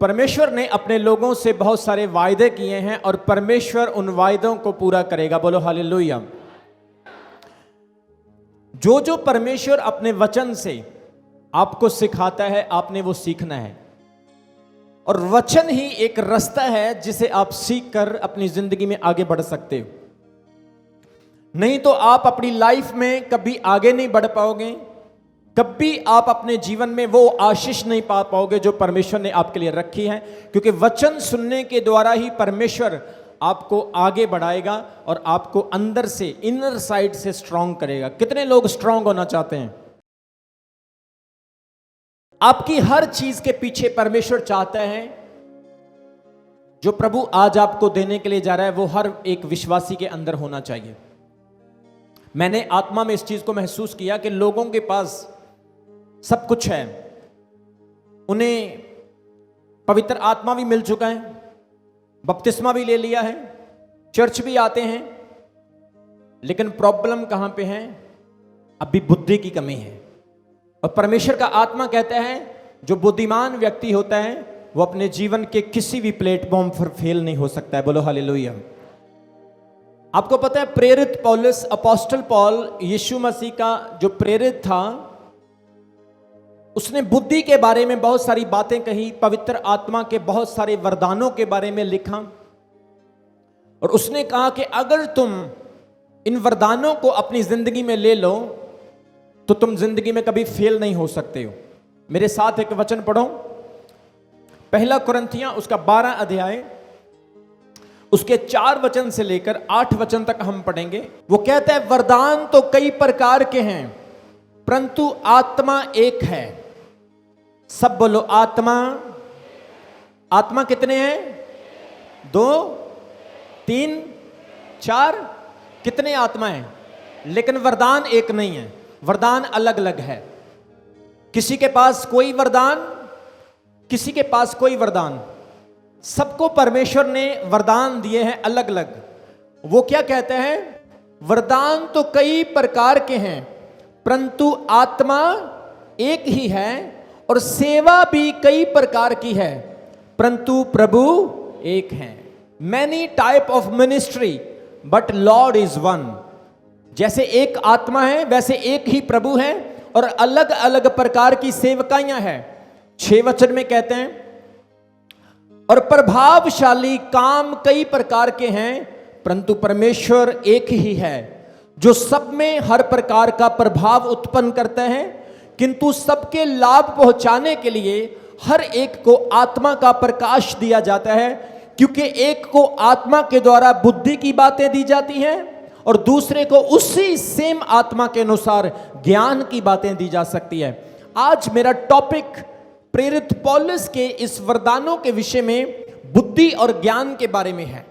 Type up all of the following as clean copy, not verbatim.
परमेश्वर ने अपने लोगों से बहुत सारे वायदे किए हैं और परमेश्वर उन वायदों को पूरा करेगा। बोलो हालेलुया। जो जो परमेश्वर अपने वचन से आपको सिखाता है, आपने वो सीखना है। और वचन ही एक रास्ता है जिसे आप सीख कर अपनी जिंदगी में आगे बढ़ सकते हो। नहीं तो आप अपनी लाइफ में कभी आगे नहीं बढ़ पाओगे, कभी आप अपने जीवन में वो आशीष नहीं पा पाओगे जो परमेश्वर ने आपके लिए रखी है। क्योंकि वचन सुनने के द्वारा ही परमेश्वर आपको आगे बढ़ाएगा और आपको अंदर से, इनर साइड से स्ट्रांग करेगा। कितने लोग स्ट्रांग होना चाहते हैं? आपकी हर चीज के पीछे परमेश्वर चाहता है, जो प्रभु आज आपको देने के लिए जा रहा है वो हर एक विश्वासी के अंदर होना चाहिए। मैंने आत्मा में इस चीज को महसूस किया कि लोगों के पास सब कुछ है, उन्हें पवित्र आत्मा भी मिल चुका है, बपतिस्मा भी ले लिया है, चर्च भी आते हैं, लेकिन प्रॉब्लम कहां पे है? अभी बुद्धि की कमी है। और परमेश्वर का आत्मा कहता है जो बुद्धिमान व्यक्ति होता है वो अपने जीवन के किसी भी प्लेटफॉर्म पर फेल नहीं हो सकता है। बोलो हालेलुया। आपको पता है प्रेरित पौलुस, अपोस्टल पॉल, यीशु मसीह का जो प्रेरित था, उसने बुद्धि के बारे में बहुत सारी बातें कही, पवित्र आत्मा के बहुत सारे वरदानों के बारे में लिखा। और उसने कहा कि अगर तुम इन वरदानों को अपनी जिंदगी में ले लो तो तुम जिंदगी में कभी फेल नहीं हो सकते हो। मेरे साथ एक वचन पढ़ो, पहला कुरिन्थियां उसका 12 अध्याय उसके 4 वचन से लेकर 8 वचन तक हम पढ़ेंगे। वो कहता है वरदान तो कई प्रकार के हैं परंतु आत्मा एक है। सब बोलो आत्मा। आत्मा कितने हैं? 2, 3, 4। कितने आत्मा हैं? लेकिन वरदान एक नहीं है, वरदान अलग अलग है। किसी के पास कोई वरदान, किसी के पास कोई वरदान। सबको परमेश्वर ने वरदान दिए हैं अलग अलग। वो क्या कहते हैं? वरदान तो कई प्रकार के हैं परंतु आत्मा एक ही है, और सेवा भी कई प्रकार की है परंतु प्रभु एक है। Many type of ministry but Lord is one. जैसे एक आत्मा है वैसे एक ही प्रभु है और अलग अलग प्रकार की सेवकाइयां हैं। 6 वचन में कहते हैं और प्रभावशाली काम कई प्रकार के हैं परंतु परमेश्वर एक ही है जो सब में हर प्रकार का प्रभाव उत्पन्न करता है, किंतु सबके लाभ पहुंचाने के लिए हर एक को आत्मा का प्रकाश दिया जाता है। क्योंकि एक को आत्मा के द्वारा बुद्धि की बातें दी जाती हैं और दूसरे को उसी सेम आत्मा के अनुसार ज्ञान की बातें दी जा सकती है। आज मेरा टॉपिक प्रेरित पौलुस के इस वरदानों के विषय में बुद्धि और ज्ञान के बारे में है।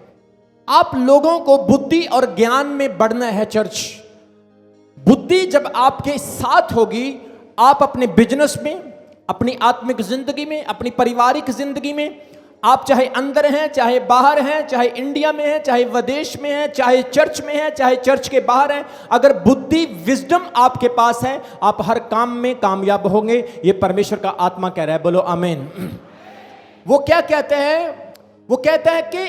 आप लोगों को बुद्धि और ज्ञान में बढ़ना है चर्च। बुद्धि जब आपके साथ होगी, आप अपने बिजनेस में, अपनी आत्मिक जिंदगी में, अपनी पारिवारिक जिंदगी में, आप चाहे अंदर हैं, चाहे बाहर हैं, चाहे इंडिया में हैं, चाहे विदेश में हैं, चाहे चर्च में हैं, चाहे चर्च के बाहर हैं, अगर बुद्धि, विजडम आपके पास है, आप हर काम में कामयाब होंगे। ये परमेश्वर का आत्मा कह रहा है। बोलो आमीन। वो क्या कहते हैं? वो कहता है कि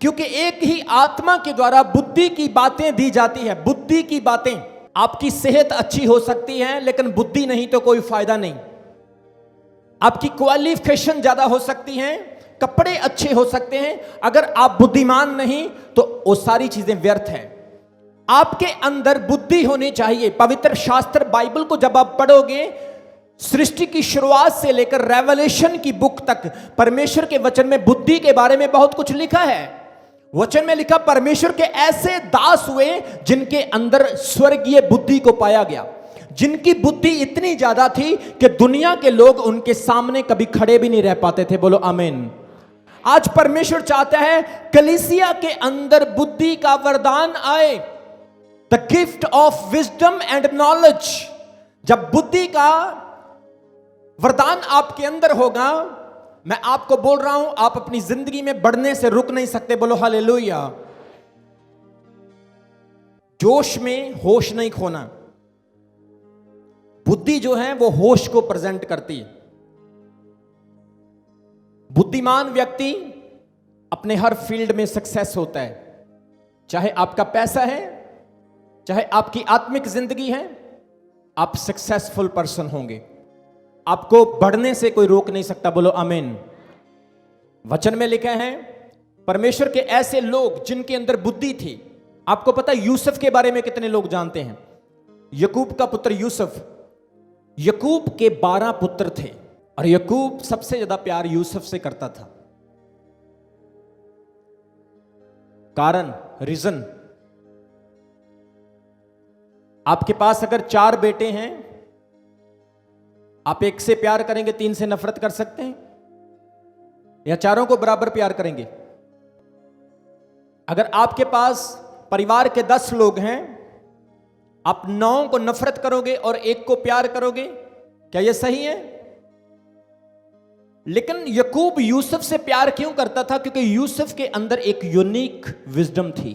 क्योंकि एक ही आत्मा के द्वारा बुद्धि की बातें दी जाती है। बुद्धि की बातें, आपकी सेहत अच्छी हो सकती है लेकिन बुद्धि नहीं तो कोई फायदा नहीं। आपकी क्वालिफिकेशन ज्यादा हो सकती है, कपड़े अच्छे हो सकते हैं, अगर आप बुद्धिमान नहीं तो वो सारी चीजें व्यर्थ हैं। आपके अंदर बुद्धि होनी चाहिए। पवित्र शास्त्र बाइबल को जब आप पढ़ोगे, सृष्टि की शुरुआत से लेकर रेवलेशन की बुक तक परमेश्वर के वचन में बुद्धि के बारे में बहुत कुछ लिखा है। वचन में लिखा परमेश्वर के ऐसे दास हुए जिनके अंदर स्वर्गीय बुद्धि को पाया गया, जिनकी बुद्धि इतनी ज्यादा थी कि दुनिया के लोग उनके सामने कभी खड़े भी नहीं रह पाते थे। बोलो आमीन। आज परमेश्वर चाहता है कलीसिया के अंदर बुद्धि का वरदान आए, the gift of wisdom and knowledge. जब बुद्धि का वरदान आपके अंदर होगा, मैं आपको बोल रहा हूं, आप अपनी जिंदगी में बढ़ने से रुक नहीं सकते। बोलो हालेलुया। जोश में होश नहीं खोना। बुद्धि जो है वो होश को प्रेजेंट करती है। बुद्धिमान व्यक्ति अपने हर फील्ड में सक्सेस होता है। चाहे आपका पैसा है, चाहे आपकी आत्मिक जिंदगी है, आप सक्सेसफुल पर्सन होंगे। आपको बढ़ने से कोई रोक नहीं सकता। बोलो आमीन। वचन में लिखा है परमेश्वर के ऐसे लोग जिनके अंदर बुद्धि थी। आपको पता है यूसुफ के बारे में कितने लोग जानते हैं? यकूब का पुत्र यूसुफ। यकूब के 12 पुत्र थे और यकूब सबसे ज्यादा प्यार यूसुफ से करता था। कारण, रीजन, आपके पास अगर 4 बेटे हैं, आप एक से प्यार करेंगे, 3 से नफरत कर सकते हैं, या चारों को बराबर प्यार करेंगे? अगर आपके पास परिवार के 10 लोग हैं, आप 9 को नफरत करोगे और 1 को प्यार करोगे? क्या यह सही है? लेकिन यकूब यूसुफ से प्यार क्यों करता था? क्योंकि यूसुफ के अंदर एक यूनिक विजडम थी।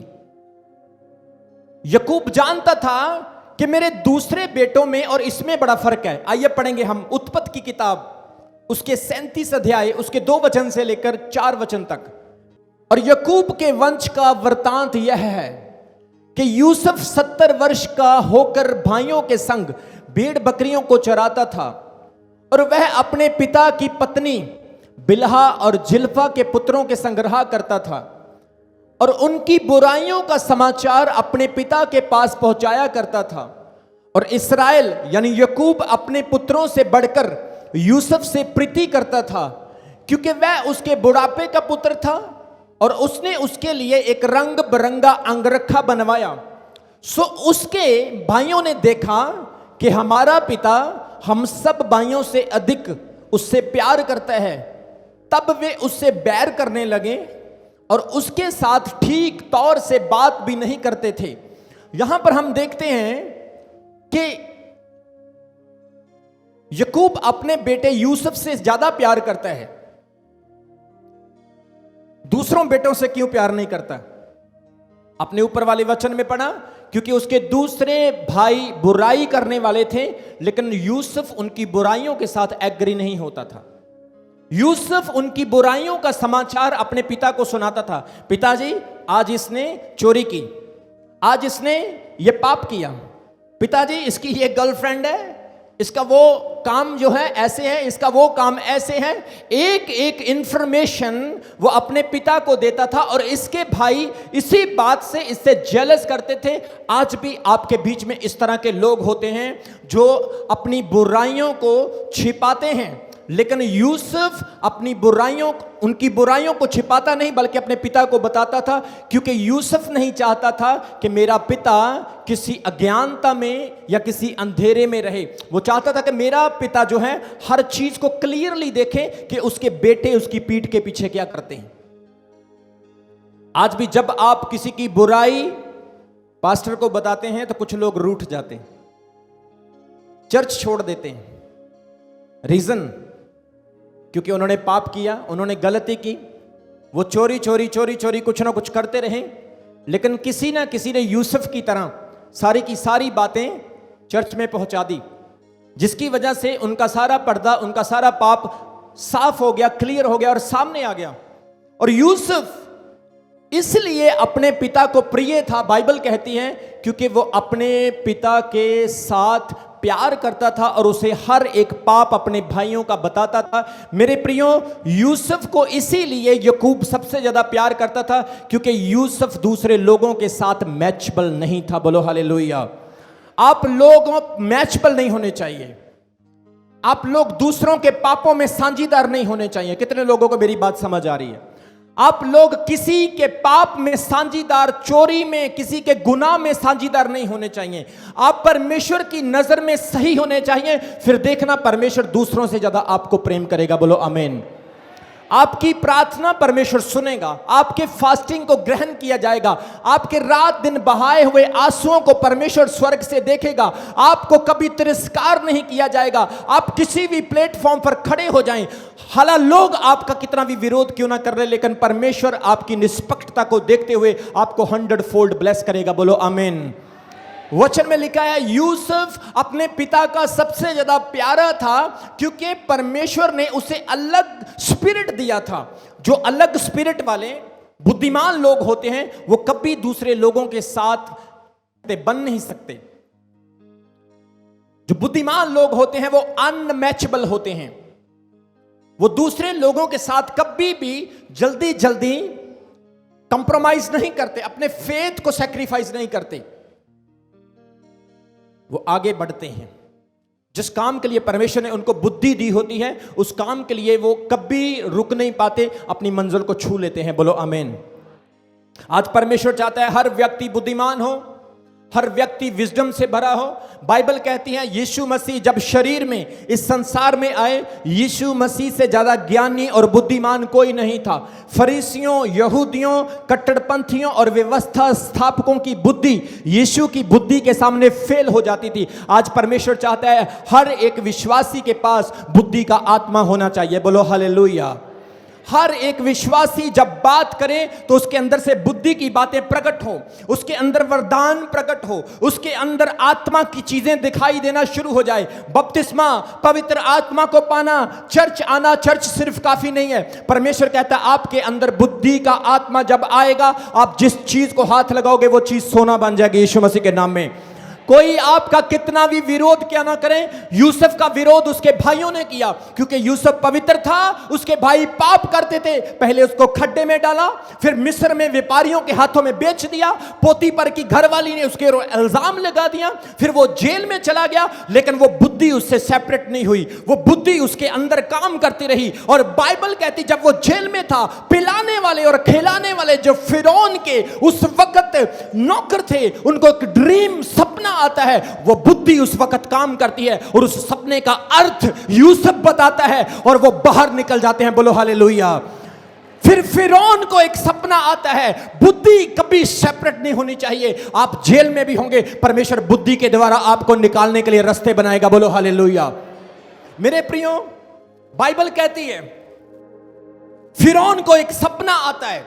यकूब जानता था कि मेरे दूसरे बेटों में और इसमें बड़ा फर्क है। आइए पढ़ेंगे हम उत्पत्ति की किताब, उसके 37 अध्याय, उसके 2 वचन से लेकर 4 वचन तक। और यकूब के वंश का वृतांत यह है कि यूसुफ 70 वर्ष का होकर भाइयों के संग भेड़ बकरियों को चराता था, और वह अपने पिता की पत्नी बिल्हा और जिल्फा के पुत्रों के संग रहा करता था, और उनकी बुराइयों का समाचार अपने पिता के पास पहुंचाया करता था। और इस्राएल यानी यकूब अपने पुत्रों से बढ़कर यूसुफ से प्रीति करता था, क्योंकि वह उसके बुढ़ापे का पुत्र था, और उसने उसके लिए एक रंग बिरंगा अंगरखा बनवाया। सो उसके भाइयों ने देखा कि हमारा पिता हम सब भाइयों से अधिक उससे प्यार करता है, तब वे उससे बैर करने लगे और उसके साथ ठीक तौर से बात भी नहीं करते थे। यहां पर हम देखते हैं कि यकूब अपने बेटे यूसुफ से ज्यादा प्यार करता है। दूसरों बेटों से क्यों प्यार नहीं करता? अपने ऊपर वाले वचन में पढ़ा, क्योंकि उसके दूसरे भाई बुराई करने वाले थे, लेकिन यूसुफ उनकी बुराइयों के साथ एग्री नहीं होता था। यूसुफ उनकी बुराइयों का समाचार अपने पिता को सुनाता था। पिताजी, आज इसने चोरी की, आज इसने ये पाप किया, पिताजी इसकी ये गर्लफ्रेंड है, इसका वो काम जो है ऐसे है, इसका वो काम ऐसे है। एक एक इंफॉर्मेशन वो अपने पिता को देता था, और इसके भाई इसी बात से इससे जेलस करते थे। आज भी आपके बीच में इस तरह के लोग होते हैं जो अपनी बुराइयों को छिपाते हैं, लेकिन यूसुफ अपनी बुराइयों, उनकी बुराइयों को छिपाता नहीं बल्कि अपने पिता को बताता था, क्योंकि यूसुफ नहीं चाहता था कि मेरा पिता किसी अज्ञानता में या किसी अंधेरे में रहे। वो चाहता था कि मेरा पिता जो है हर चीज को क्लियरली देखे कि उसके बेटे उसकी पीठ के पीछे क्या करते हैं। आज भी जब आप किसी की बुराई पास्टर को बताते हैं तो कुछ लोग रूठ जाते हैं, चर्च छोड़ देते हैं। रीजन, क्योंकि उन्होंने पाप किया, उन्होंने गलती की, वो चोरी कुछ ना कुछ करते रहे, लेकिन किसी ना किसी ने यूसुफ की तरह सारी की सारी बातें चर्च में पहुंचा दी, जिसकी वजह से उनका सारा पर्दा, उनका सारा पाप साफ हो गया, क्लियर हो गया और सामने आ गया। और यूसुफ इसलिए अपने पिता को प्रिय था, बाइबल कहती है, क्योंकि वो अपने पिता के साथ प्यार करता था और उसे हर एक पाप अपने भाइयों का बताता था। मेरे प्रियो, यूसुफ को इसीलिए यकूब सबसे ज्यादा प्यार करता था, क्योंकि यूसुफ दूसरे लोगों के साथ मैचबल नहीं था। बोलो हालेलुया। आप लोग मैचबल नहीं होने चाहिए, आप लोग दूसरों के पापों में साझीदार नहीं होने चाहिए। कितने लोगों को मेरी बात समझ आ रही है? आप लोग किसी के पाप में साझीदार, चोरी में, किसी के गुनाह में साझीदार नहीं होने चाहिए। आप परमेश्वर की नजर में सही होने चाहिए, फिर देखना परमेश्वर दूसरों से ज्यादा आपको प्रेम करेगा। बोलो आमीन। आपकी प्रार्थना परमेश्वर सुनेगा, आपके फास्टिंग को ग्रहण किया जाएगा, आपके रात दिन बहाए हुए आंसुओं को परमेश्वर स्वर्ग से देखेगा, आपको कभी तिरस्कार नहीं किया जाएगा। आप किसी भी प्लेटफॉर्म पर खड़े हो जाएं, हालांकि लोग आपका कितना भी विरोध क्यों ना कर रहे, लेकिन परमेश्वर आपकी निष्पक्षता को देखते हुए आपको 100 फोल्ड ब्लेस करेगा। बोलो आमीन। वचन में लिखा है यूसुफ अपने पिता का सबसे ज्यादा प्यारा था, क्योंकि परमेश्वर ने उसे अलग स्पिरिट दिया था। जो अलग स्पिरिट वाले बुद्धिमान लोग होते हैं वो कभी दूसरे लोगों के साथ बन नहीं सकते। जो बुद्धिमान लोग होते हैं वो अनमैचेबल होते हैं, वो दूसरे लोगों के साथ कभी भी जल्दी जल्दी कंप्रोमाइज नहीं करते, अपने फेथ को सैक्रिफाइस नहीं करते, वो आगे बढ़ते हैं। जिस काम के लिए परमेश्वर ने उनको बुद्धि दी होती है उस काम के लिए वो कभी रुक नहीं पाते, अपनी मंजिल को छू लेते हैं। बोलो आमीन। आज परमेश्वर चाहता है हर व्यक्ति बुद्धिमान हो, हर व्यक्ति विजडम से भरा हो। बाइबल कहती है यीशु मसीह जब शरीर में इस संसार में आए, यीशु मसीह से ज्यादा ज्ञानी और बुद्धिमान कोई नहीं था। फरीसियों, यहूदियों, कट्टरपंथियों और व्यवस्था स्थापकों की बुद्धि यीशु की बुद्धि के सामने फेल हो जाती थी। आज परमेश्वर चाहता है हर एक विश्वासी के पास बुद्धि का आत्मा होना चाहिए। बोलो हालेलुया। हर एक विश्वासी जब बात करे तो उसके अंदर से बुद्धि की बातें प्रकट हो, उसके अंदर वरदान प्रकट हो, उसके अंदर आत्मा की चीजें दिखाई देना शुरू हो जाए। बपतिस्मा, पवित्र आत्मा को पाना, चर्च आना, चर्च सिर्फ काफी नहीं है। परमेश्वर कहता है आपके अंदर बुद्धि का आत्मा जब आएगा, आप जिस चीज को हाथ लगाओगे वो चीज सोना बन जाएगी यीशु मसीह के नाम में। कोई आपका कितना भी विरोध क्या ना करें, यूसुफ का विरोध उसके भाइयों ने किया, क्योंकि यूसुफ पवित्र था, उसके भाई पाप करते थे। पहले उसको खड्डे में डाला, फिर मिस्र में व्यापारियों के हाथों में बेच दिया, पोतीपर की घरवाली ने उसके इल्जाम लगा दिया, फिर वो जेल में चला गया। लेकिन वो बुद्धि उससे सेपरेट नहीं हुई, वो बुद्धि उसके अंदर काम करती रही। और बाइबल कहती जब वो जेल में था, पिलाने वाले और खिलाने वाले जो फिरौन के उस वक्त नौकर थे, उनको एक ड्रीम, सपना आता है, वो बुद्धि उस वक्त काम करती है और उस सपने का अर्थ यूसुफ बताता है और वो बाहर निकल जाते हैं। बोलो हालेलुया। फिर फिरौन को एक सपना आता है। बुद्धि कभी सेपरेट नहीं होनी चाहिए। आप जेल में भी होंगे, परमेश्वर बुद्धि के द्वारा आपको निकालने के लिए रास्ते बनाएगा। बोलो हालेलुया। मेरे प्रियो, बाइबल कहती है फिरौन को एक सपना आता है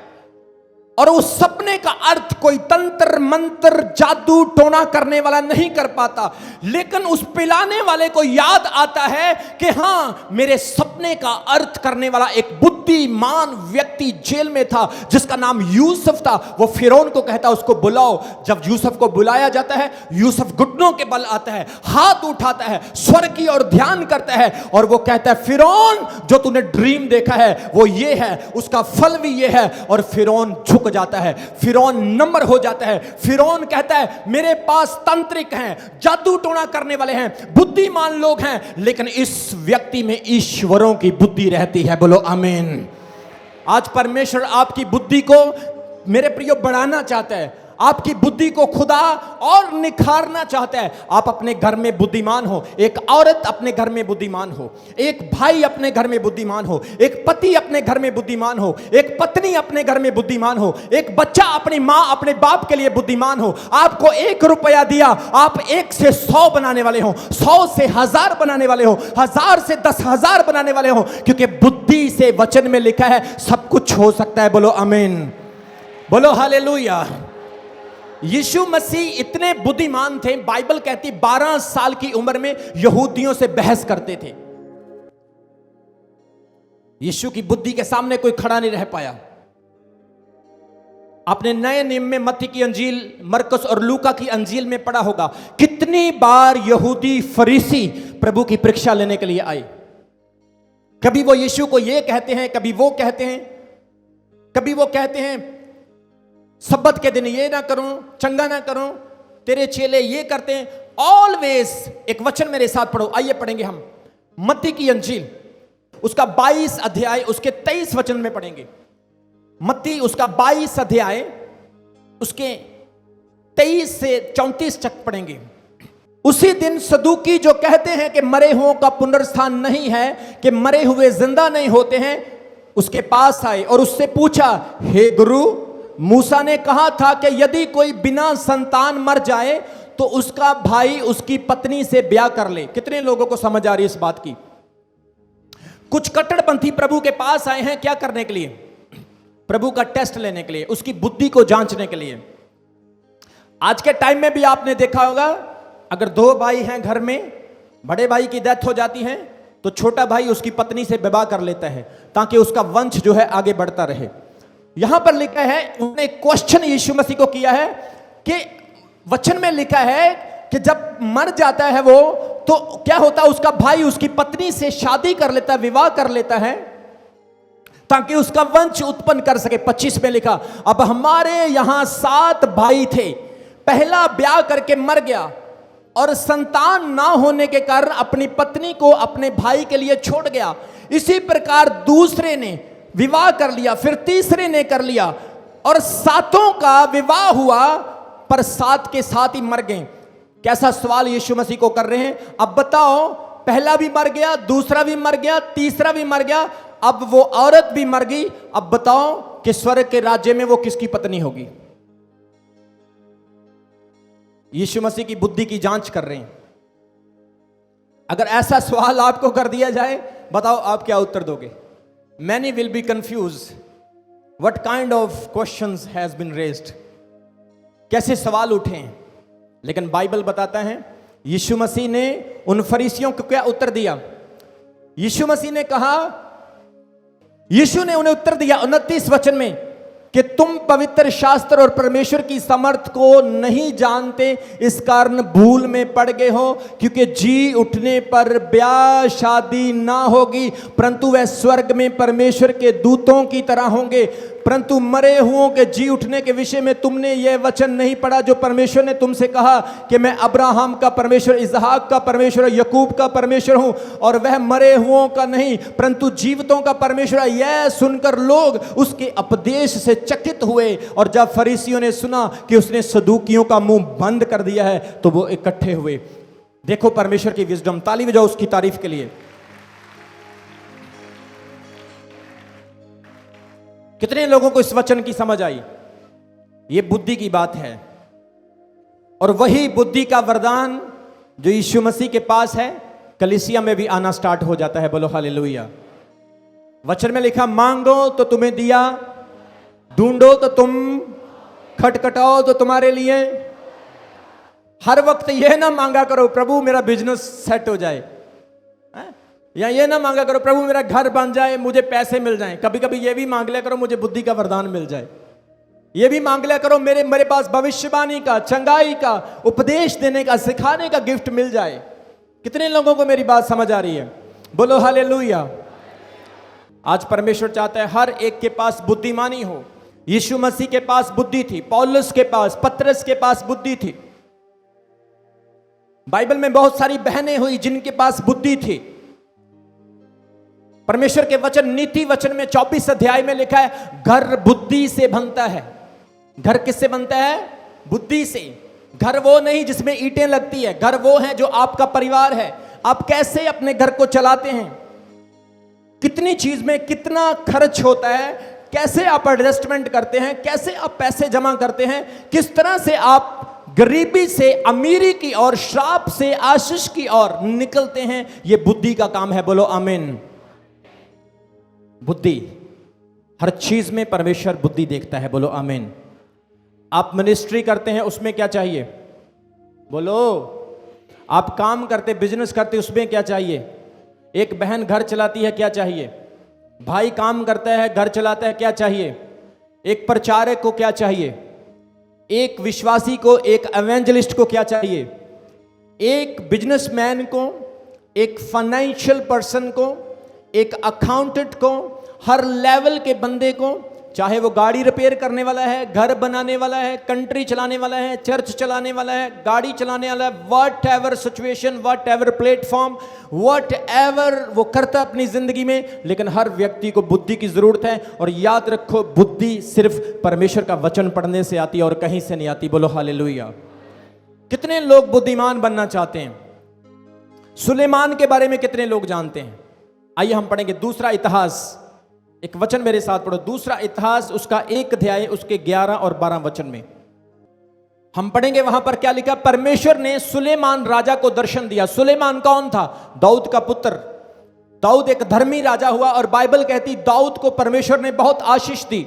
और उस सपने का अर्थ कोई तंत्र मंत्र जादू टोना करने वाला नहीं कर पाता, लेकिन उस पिलाने वाले को याद आता है कि हां, मेरे सपने का अर्थ करने वाला एक बुद्धिमान व्यक्ति जेल में था जिसका नाम यूसुफ था। वो फिरौन को कहता उसको बुलाओ। जब यूसुफ को बुलाया जाता है, यूसुफ घुटनों के बल आता है, हाथ उठाता है, स्वर की ओर ध्यान करता है और वो कहता है फिरौन, जो तूने ड्रीम देखा है वो ये है, उसका फल भी ये है। और फिरौन झुक जाता है, फिरौन नम्र हो जाता है। फिरौन कहता है मेरे पास तांत्रिक हैं, जादू टोना करने वाले हैं, बुद्धिमान लोग हैं, लेकिन इस व्यक्ति में ईश्वरों की बुद्धि रहती है। बोलो आमीन। आज परमेश्वर आपकी बुद्धि को मेरे प्रियो बढ़ाना चाहता है, आपकी बुद्धि को खुदा और निखारना चाहता है। आप अपने घर में बुद्धिमान हो, एक औरत अपने घर में बुद्धिमान हो, एक भाई अपने घर में बुद्धिमान हो, एक पति अपने घर में बुद्धिमान हो, एक पत्नी अपने घर में बुद्धिमान हो, एक बच्चा अपनी माँ अपने बाप के लिए बुद्धिमान हो। आपको 1 रुपया दिया, आप 1 से 100 बनाने वाले हो, 100 से 1000 बनाने वाले हो, 1000 से 10,000 बनाने वाले हो, क्योंकि बुद्धि से वचन में लिखा है सब कुछ हो सकता है। बोलो आमीन। बोलो हालेलुया। यीशु मसीह इतने बुद्धिमान थे, बाइबल कहती 12 साल की उम्र में यहूदियों से बहस करते थे। यीशु की बुद्धि के सामने कोई खड़ा नहीं रह पाया। आपने नए नियम में मत्ती की अंजील, मरकुस और लूका की अंजील में पढ़ा होगा, कितनी बार यहूदी फरीसी प्रभु की परीक्षा लेने के लिए आए। कभी वो यीशु को ये कहते हैं, कभी वो कहते हैं, कभी वो कहते हैं सब्बत के दिन ये ना करो, चंगा ना करो, तेरे चेले ये करते हैं। ऑलवेज एक वचन मेरे साथ पढ़ो, आइए पढ़ेंगे हम मत्ती की अंजील, उसका 22 अध्याय, उसके 23 वचन में पढ़ेंगे। मत्ती उसका 22 अध्याय, उसके 23 से 34 तक पढ़ेंगे। उसी दिन सदूकी जो कहते हैं कि मरे हुओं का पुनरुत्थान नहीं है, कि मरे हुए जिंदा नहीं होते हैं, उसके पास आए और उससे पूछा, हे गुरु, मूसा ने कहा था कि यदि कोई बिना संतान मर जाए तो उसका भाई उसकी पत्नी से ब्याह कर ले। कितने लोगों को समझ आ रही है इस बात की? कुछ कट्टरपंथी प्रभु के पास आए हैं, क्या करने के लिए? प्रभु का टेस्ट लेने के लिए, उसकी बुद्धि को जांचने के लिए। आज के टाइम में भी आपने देखा होगा, अगर दो भाई हैं घर में, बड़े भाई की डेथ हो जाती है तो छोटा भाई उसकी पत्नी से विवाह कर लेता है ताकि उसका वंश जो है आगे बढ़ता रहे। यहां पर लिखा है, उन्होंने क्वेश्चन यीशु मसीह को किया है कि वचन में लिखा है कि जब मर जाता है वो, तो क्या होता है, उसका भाई उसकी पत्नी से शादी कर लेता है, विवाह कर लेता है ताकि उसका वंश उत्पन्न कर सके। 25 में लिखा, अब हमारे यहां 7 भाई थे, पहला ब्याह करके मर गया और संतान ना होने के कारण अपनी पत्नी को अपने भाई के लिए छोड़ गया। इसी प्रकार दूसरे ने विवाह कर लिया, फिर तीसरे ने कर लिया और 7 का विवाह हुआ, पर 7 के 7 ही मर गए। कैसा सवाल यीशु मसीह को कर रहे हैं, अब बताओ, पहला भी मर गया, दूसरा भी मर गया, तीसरा भी मर गया, अब वो औरत भी मर गई, अब बताओ कि स्वर्ग के राज्य में वो किसकी पत्नी होगी? यीशु मसीह की बुद्धि की जांच कर रहे हैं। अगर ऐसा सवाल आपको कर दिया जाए, बताओ आप क्या उत्तर दोगे? Many will be confused. What kind of questions has been raised? कैसे सवाल उठे हैं? लेकिन बाइबल बताता है, यीशु मसीह ने उन फरीसियों को क्या उत्तर दिया? यीशु मसीह ने कहा, यीशु ने उन्हें उत्तर दिया 29 वचन में कि तुम पवित्र शास्त्र और परमेश्वर की समर्थ को नहीं जानते, इस कारण भूल में पड़ गए हो, क्योंकि जी उठने पर ब्याह शादी ना होगी, परंतु वह स्वर्ग में परमेश्वर के दूतों की तरह होंगे। परंतु मरे हुओं के जी उठने के विषय में तुमने यह वचन नहीं पढ़ा जो परमेश्वर ने तुमसे कहा कि मैं अब्राहम का परमेश्वर, इसहाक का परमेश्वर, यकूब का परमेश्वर हूं, और वह मरे हुओं का नहीं परंतु जीवितों का परमेश्वर है। यह सुनकर लोग उसके उपदेश से चकित हुए, और जब फरीसियों ने सुना कि उसने सदूकियों का मुंह बंद कर दिया है तो वो इकट्ठे हुए। देखो परमेश्वर की विजडम, ताली बजाओ उसकी तारीफ के लिए। कितने लोगों को इस वचन की समझ आई? ये बुद्धि की बात है, और वही बुद्धि का वरदान जो यीशु मसीह के पास है, कलीसिया में भी आना स्टार्ट हो जाता है। बोलो हालेलुया। वचन में लिखा, मांगो तो तुम्हें दिया, ढूंढो तो तुम, खटखटाओ तो तुम्हारे लिए। हर वक्त यह ना मांगा करो प्रभु मेरा बिजनेस सेट हो जाए, या ये ना मांगा करो प्रभु मेरा घर बन जाए, मुझे पैसे मिल जाएं। कभी कभी ये भी मांग लिया करो मुझे बुद्धि का वरदान मिल जाए। ये भी मांग लिया करो मेरे पास भविष्यवाणी का, चंगाई का, उपदेश देने का, सिखाने का गिफ्ट मिल जाए। कितने लोगों को मेरी बात समझ आ रही है? बोलो हालेलुया। आज परमेश्वर चाहता है हर एक के पास बुद्धिमानी हो। यीशु मसीह के पास बुद्धि थी, पौलुस के पास, पतरस के पास बुद्धि थी। बाइबल में बहुत सारी बहनें हुई जिनके पास बुद्धि थी। परमेश्वर के वचन, नीति वचन में 24 अध्याय में लिखा है, घर बुद्धि से बनता है। घर किससे बनता है? बुद्धि से। घर वो नहीं जिसमें ईंटें लगती है, घर वो है जो आपका परिवार है। आप कैसे अपने घर को चलाते हैं, कितनी चीज में कितना खर्च होता है, कैसे आप एडजस्टमेंट करते हैं, कैसे आप पैसे जमा करते हैं, किस तरह से आप गरीबी से अमीरी की और श्राप से आशीष की ओर निकलते हैं, यह बुद्धि का काम है। बोलो आमीन। बुद्धि, हर चीज में परमेश्वर बुद्धि देखता है। बोलो आमीन। आप मिनिस्ट्री करते हैं, उसमें क्या चाहिए? बोलो। आप काम करते, बिजनेस करते, उसमें क्या चाहिए? एक बहन घर चलाती है, क्या चाहिए? भाई काम करता है, घर चलाता है, क्या चाहिए? एक प्रचारक को क्या चाहिए? एक विश्वासी को, एक एवेंजलिस्ट को क्या चाहिए? एक बिजनेसमैन को, एक फाइनेंशियल पर्सन को, एक अकाउंटेंट को, हर लेवल के बंदे को, चाहे वो गाड़ी रिपेयर करने वाला है, घर बनाने वाला है, कंट्री चलाने वाला है, चर्च चलाने वाला है, गाड़ी चलाने वाला है, what ever situation, what ever platform, what ever वो करता अपनी जिंदगी में, लेकिन हर व्यक्ति को बुद्धि की जरूरत है। और याद रखो, बुद्धि सिर्फ परमेश्वर का वचन पढ़ने से आती है और कहीं से नहीं आती। बोलो हालेलुया। कितने लोग बुद्धिमान बनना चाहते हैं? सुलेमान के बारे में कितने लोग जानते हैं? आइए हम पढ़ेंगे दूसरा इतिहास। एक वचन मेरे साथ पढ़ो, दूसरा इतिहास उसका 1 अध्याय उसके 11 और 12 वचन में हम पढ़ेंगे। वहां पर क्या लिखा? परमेश्वर ने सुलेमान राजा को दर्शन दिया। सुलेमान कौन था? दाऊद का पुत्र। दाऊद एक धर्मी राजा हुआ, और बाइबल कहती दाऊद को परमेश्वर ने बहुत आशीष दी।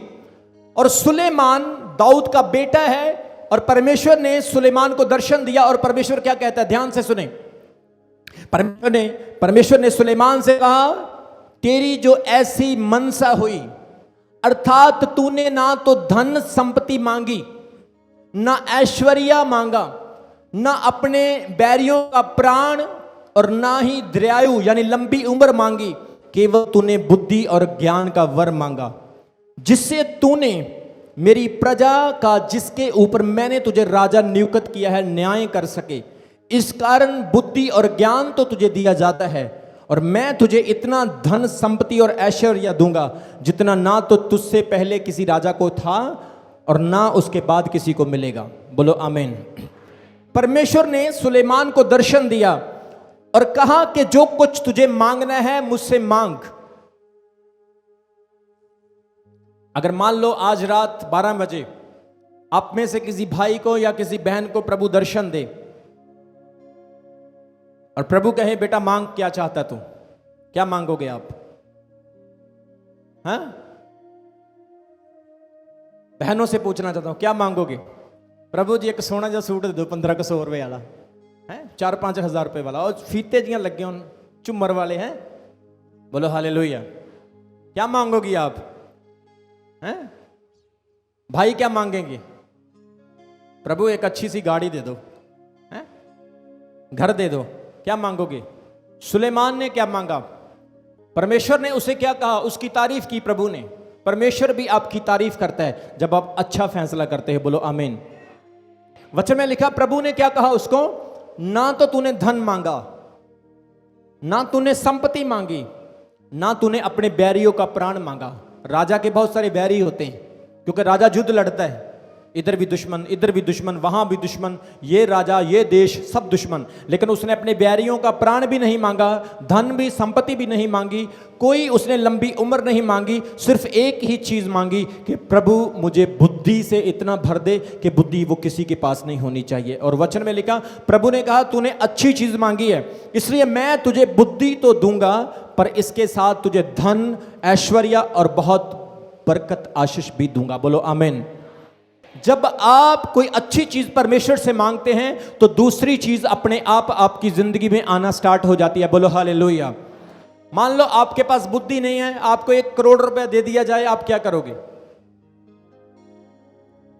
और सुलेमान दाऊद का बेटा है, और परमेश्वर ने सुलेमान को दर्शन दिया और परमेश्वर क्या कहता है, ध्यान से सुने। परमेश्वर ने सुलेमान से कहा, तेरी जो ऐसी मनसा हुई, अर्थात तूने ना तो धन संपत्ति मांगी, ना ऐश्वर्या मांगा, ना अपने बैरियों का प्राण, और ना ही दीर्घायु यानी लंबी उम्र मांगी, केवल तूने बुद्धि और ज्ञान का वर मांगा, जिससे तूने मेरी प्रजा का, जिसके ऊपर मैंने तुझे राजा नियुक्त किया है, न्याय कर सके। इस कारण बुद्धि और ज्ञान तो तुझे दिया जाता है, और मैं तुझे इतना धन संपत्ति और ऐश्वर्य दूंगा जितना ना तो तुझसे पहले किसी राजा को था और ना उसके बाद किसी को मिलेगा। बोलो आमीन। परमेश्वर ने सुलेमान को दर्शन दिया और कहा कि जो कुछ तुझे मांगना है मुझसे मांग। अगर मान लो आज रात 12 बजे आप में से किसी भाई को या किसी बहन को प्रभु दर्शन दे और प्रभु कहे, बेटा मांग, क्या चाहता तू, क्या मांगोगे आप? हाँ, बहनों से पूछना चाहता हूं, क्या मांगोगे? प्रभु जी एक सोना जा सूट दे दो 1500 रुपए वाला है, 4-5 हजार रुपए वाला, और फीते जियां लगे उन झुमर वाले हैं। बोलो हालेलुया। क्या मांगोगी आप? हैं? भाई क्या मांगेंगे? प्रभु एक अच्छी सी गाड़ी दे दो, हैं? घर दे दो। क्या मांगोगे? सुलेमान ने क्या मांगा? परमेश्वर ने उसे क्या कहा? उसकी तारीफ की प्रभु ने। परमेश्वर भी आपकी तारीफ करता है जब आप अच्छा फैसला करते हैं। बोलो आमीन। वचन में लिखा, प्रभु ने क्या कहा उसको? ना तो तूने धन मांगा, ना तूने संपत्ति मांगी, ना तूने अपने बैरियों का प्राण मांगा। राजा के बहुत सारे बैरी होते हैं, क्योंकि राजा युद्ध लड़ता है, इधर भी दुश्मन, इधर भी दुश्मन, वहां भी दुश्मन, ये राजा, ये देश, सब दुश्मन। लेकिन उसने अपने बैरियों का प्राण भी नहीं मांगा, धन भी, संपत्ति भी नहीं मांगी, कोई उसने लंबी उम्र नहीं मांगी। सिर्फ एक ही चीज मांगी कि प्रभु मुझे बुद्धि से इतना भर दे कि बुद्धि वो किसी के पास नहीं होनी चाहिए। और वचन में लिखा, प्रभु ने कहा, तूने अच्छी चीज मांगी है, इसलिए मैं तुझे बुद्धि तो दूंगा, पर इसके साथ तुझे धन, ऐश्वर्य और बहुत बरकत, आशीष भी दूंगा। बोलो आमीन। जब आप कोई अच्छी चीज परमेश्वर से मांगते हैं तो दूसरी चीज अपने आप आपकी जिंदगी में आना स्टार्ट हो जाती है। बोलो हालेलुया। मान लो आपके पास बुद्धि नहीं है, आपको 1 करोड़ रुपया दे दिया जाए, आप क्या करोगे?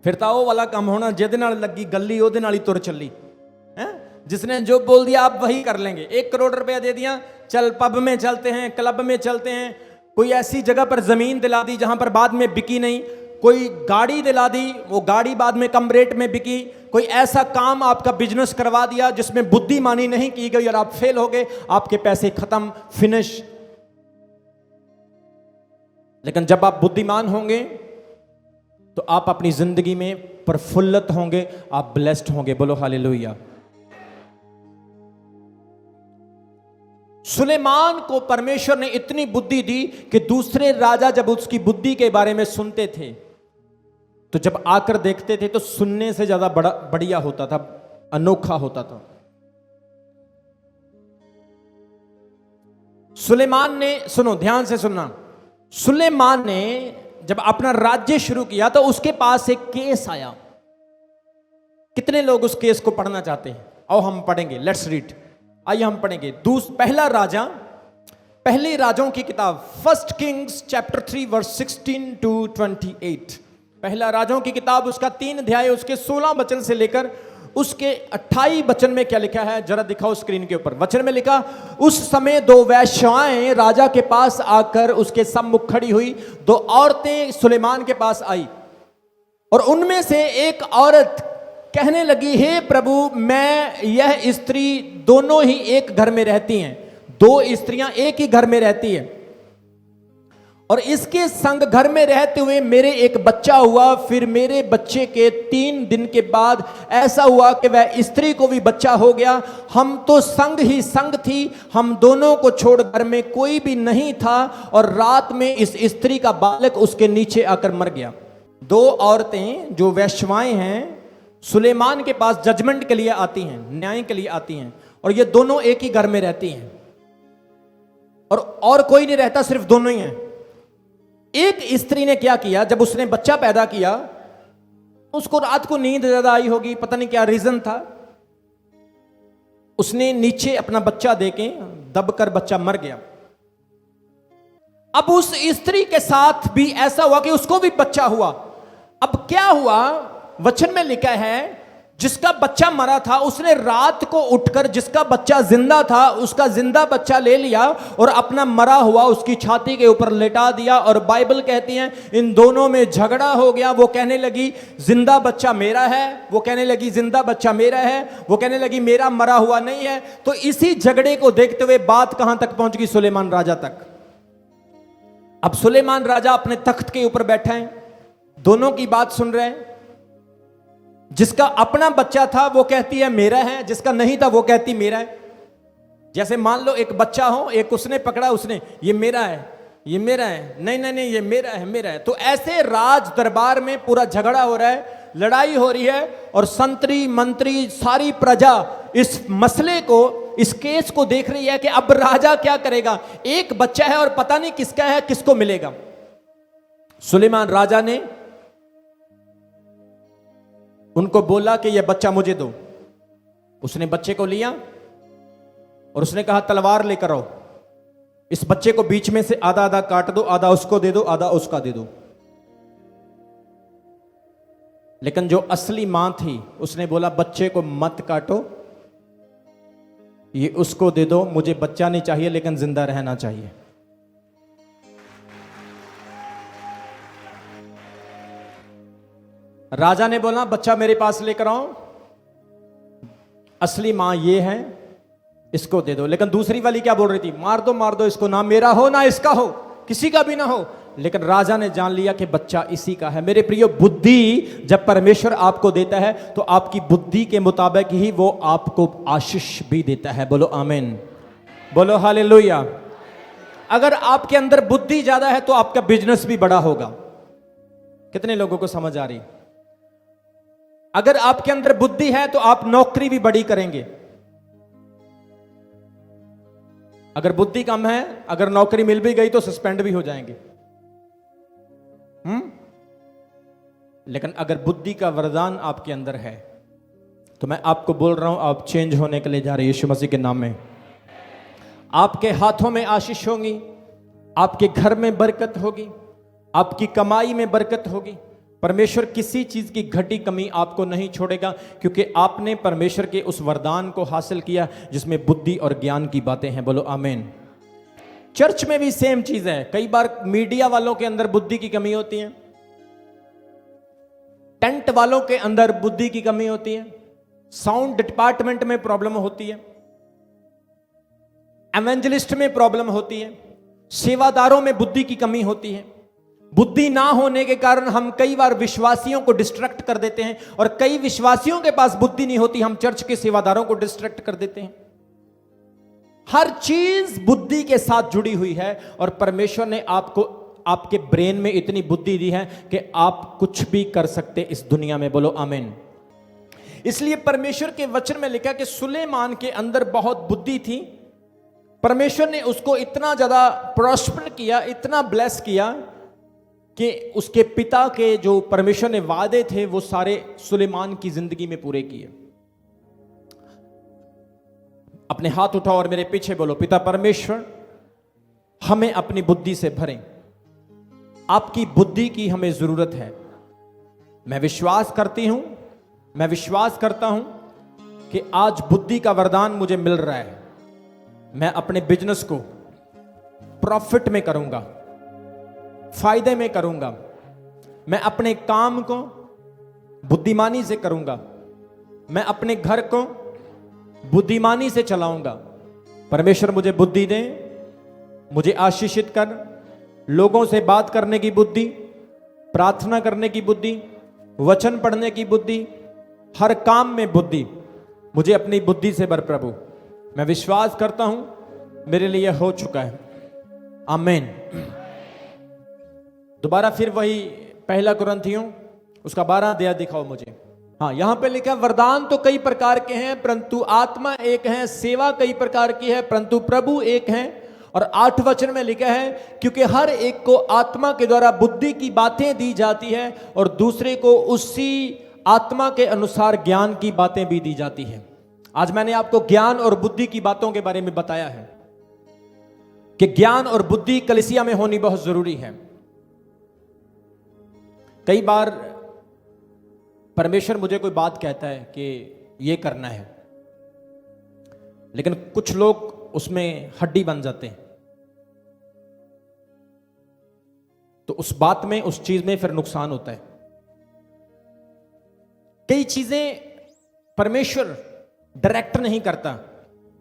फिर तो वो वाला काम होना, जिहदे नाल लगी गली ओहदे नाल ही तुर चली है। जिसने जो बोल दिया आप वही कर लेंगे। 1 करोड़ रुपया दे दिया, चल पब में चलते हैं, क्लब में चलते हैं, कोई ऐसी जगह पर जमीन दिला दी जहां पर बाद में बिकी नहीं, कोई गाड़ी दिला दी, वो गाड़ी बाद में कम रेट में बिकी, कोई ऐसा काम आपका बिजनेस करवा दिया जिसमें बुद्धिमानी नहीं की गई और आप फेल हो गए, आपके पैसे खत्म, फिनिश। लेकिन जब आप बुद्धिमान होंगे तो आप अपनी जिंदगी में प्रफुल्लित होंगे, आप ब्लेस्ड होंगे। बोलो हालेलुया। सुलेमान को परमेश्वर ने इतनी बुद्धि दी कि दूसरे राजा जब उसकी बुद्धि के बारे में सुनते थे तो जब आकर देखते थे तो सुनने से ज्यादा बढ़िया होता था, अनोखा होता था। सुलेमान ने, सुनो ध्यान से सुनना, सुलेमान ने जब अपना राज्य शुरू किया तो उसके पास एक केस आया। कितने लोग उस केस को पढ़ना चाहते हैं? आओ हम पढ़ेंगे, लेट्स रीड। आइए हम पढ़ेंगे पहला राजा, पहले राजाओं की किताब, 1 किंग्स चैप्टर 3 वर्स 16 to 28। पहला राजाओं की किताब, उसका 3 अध्याय, उसके 16 वचन से लेकर उसके 28 वचन में क्या लिखा है जरा दिखाओ स्क्रीन के ऊपर। वचन में लिखा, उस समय 2 वेश्याएं राजा के पास आकर उसके सम्मुख खड़ी हुई। 2 औरतें सुलेमान के पास आई और उनमें से एक औरत कहने लगी, हे प्रभु, मैं यह स्त्री दोनों ही एक घर में रहती हैं। 2 स्त्रियां एक ही घर में रहती हैं और इसके संग घर में रहते हुए मेरे एक बच्चा हुआ। फिर मेरे बच्चे के 3 दिन के बाद ऐसा हुआ कि वह स्त्री को भी बच्चा हो गया। हम तो संग ही संग थी, हम दोनों को छोड़ घर में कोई भी नहीं था, और रात में इस स्त्री का बालक उसके नीचे आकर मर गया। 2 औरतें जो वैश्वाएं हैं सुलेमान के पास जजमेंट के लिए आती हैं, न्याय के लिए आती हैं, और ये दोनों एक ही घर में रहती हैं और कोई नहीं रहता, सिर्फ दोनों ही हैं। एक स्त्री ने क्या किया, जब उसने बच्चा पैदा किया उसको रात को नींद ज्यादा आई होगी, पता नहीं क्या रीजन था, उसने नीचे अपना बच्चा देके दबकर बच्चा मर गया। अब उस स्त्री के साथ भी ऐसा हुआ कि उसको भी बच्चा हुआ। अब क्या हुआ, वचन में लिखा है जिसका बच्चा मरा था उसने रात को उठकर जिसका बच्चा जिंदा था उसका जिंदा बच्चा ले लिया और अपना मरा हुआ उसकी छाती के ऊपर लेटा दिया। और बाइबल कहती है इन दोनों में झगड़ा हो गया। वो कहने लगी जिंदा बच्चा मेरा है, वो कहने लगी जिंदा बच्चा मेरा है, वो कहने लगी मेरा मरा हुआ नहीं है। तो इसी झगड़े को देखते हुए बात कहां तक पहुंच गई, सुलेमान राजा तक। अब सुलेमान राजा अपने तख्त के ऊपर बैठा है, दोनों की बात सुन रहे हैं। जिसका अपना बच्चा था वो कहती है मेरा है, जिसका नहीं था वो कहती मेरा है। जैसे मान लो एक बच्चा हो, एक उसने पकड़ा, उसने ये मेरा है, ये मेरा है, नहीं नहीं नहीं ये मेरा है, मेरा है। तो ऐसे राज दरबार में पूरा झगड़ा हो रहा है, लड़ाई हो रही है और संतरी मंत्री सारी प्रजा इस मसले को, इस केस को देख रही है कि अब राजा क्या करेगा। एक बच्चा है और पता नहीं किसका है, किसको मिलेगा। सुलेमान राजा ने उनको बोला कि यह बच्चा मुझे दो। उसने बच्चे को लिया और उसने कहा तलवार लेकर आओ, इस बच्चे को बीच में से आधा आधा काट दो, आधा उसको दे दो, आधा उसका दे दो। लेकिन जो असली मां थी उसने बोला बच्चे को मत काटो, ये उसको दे दो, मुझे बच्चा नहीं चाहिए लेकिन जिंदा रहना चाहिए। राजा ने बोला बच्चा मेरे पास लेकर आओ, असली मां ये है, इसको दे दो। लेकिन दूसरी वाली क्या बोल रही थी, मार दो इसको, ना मेरा हो ना इसका हो, किसी का भी ना हो। लेकिन राजा ने जान लिया कि बच्चा इसी का है। मेरे प्रियो, बुद्धि जब परमेश्वर आपको देता है तो आपकी बुद्धि के मुताबिक ही वो आपको आशीष भी देता है। बोलो आमीन, बोलो हालेलुया। अगर आपके अंदर बुद्धि ज्यादा है तो आपका बिजनेस भी बड़ा होगा। कितने लोगों को समझ आ रही? अगर आपके अंदर बुद्धि है तो आप नौकरी भी बड़ी करेंगे। अगर बुद्धि कम है, अगर नौकरी मिल भी गई तो सस्पेंड भी हो जाएंगे। लेकिन अगर बुद्धि का वरदान आपके अंदर है तो मैं आपको बोल रहा हूं, आप चेंज होने के लिए जा रहे हैं यीशु मसीह के नाम में। आपके हाथों में आशीष होगी, आपके घर में बरकत होगी, आपकी कमाई में बरकत होगी। परमेश्वर किसी चीज की घटी कमी आपको नहीं छोड़ेगा, क्योंकि आपने परमेश्वर के उस वरदान को हासिल किया जिसमें बुद्धि और ज्ञान की बातें हैं। बोलो आमीन। चर्च में भी सेम चीज है। कई बार मीडिया वालों के अंदर बुद्धि की कमी होती है, टेंट वालों के अंदर बुद्धि की कमी होती है, साउंड डिपार्टमेंट में प्रॉब्लम होती है, एवेंजलिस्ट में प्रॉब्लम होती है, सेवादारों में बुद्धि की कमी होती है। बुद्धि ना होने के कारण हम कई बार विश्वासियों को डिस्ट्रैक्ट कर देते हैं, और कई विश्वासियों के पास बुद्धि नहीं होती, हम चर्च के सेवादारों को डिस्ट्रैक्ट कर देते हैं। हर चीज बुद्धि के साथ जुड़ी हुई है, और परमेश्वर ने आपको आपके ब्रेन में इतनी बुद्धि दी है कि आप कुछ भी कर सकते इस दुनिया में। बोलो आमीन। इसलिए परमेश्वर के वचन में लिखा कि सुलेमान के अंदर बहुत बुद्धि थी। परमेश्वर ने उसको इतना ज्यादा प्रॉस्पर किया, इतना ब्लेस किया कि उसके पिता के जो परमेश्वर ने वादे थे वो सारे सुलेमान की जिंदगी में पूरे किए। अपने हाथ उठाओ और मेरे पीछे बोलो, पिता परमेश्वर हमें अपनी बुद्धि से भरें। आपकी बुद्धि की हमें जरूरत है। मैं विश्वास करती हूं, मैं विश्वास करता हूं कि आज बुद्धि का वरदान मुझे मिल रहा है। मैं अपने बिजनेस को प्रॉफिट में करूंगा, फायदे में करूंगा। मैं अपने काम को बुद्धिमानी से करूंगा। मैं अपने घर को बुद्धिमानी से चलाऊंगा। परमेश्वर मुझे बुद्धि दे, मुझे आशीषित कर, लोगों से बात करने की बुद्धि, प्रार्थना करने की बुद्धि, वचन पढ़ने की बुद्धि, हर काम में बुद्धि, मुझे अपनी बुद्धि से भर प्रभु। मैं विश्वास करता हूं मेरे लिए हो चुका है। आमीन। दोबारा फिर वही पहला कुरिन्थियों उसका 12 अध्याय दिखाओ मुझे। हाँ, यहां पे लिखा वरदान तो कई प्रकार के हैं परंतु आत्मा एक है, सेवा कई प्रकार की है परंतु प्रभु एक है। और 8 वचन में लिखा है क्योंकि हर एक को आत्मा के द्वारा बुद्धि की बातें दी जाती है और दूसरे को उसी आत्मा के अनुसार ज्ञान की बातें भी दी जाती हैं। आज मैंने आपको ज्ञान और बुद्धि की बातों के बारे में बताया है कि ज्ञान और बुद्धि कलीसिया में होनी बहुत जरूरी है। कई बार परमेश्वर मुझे कोई बात कहता है कि ये करना है, लेकिन कुछ लोग उसमें हड्डी बन जाते हैं, तो उस बात में, उस चीज में फिर नुकसान होता है। कई चीजें परमेश्वर डायरेक्ट नहीं करता,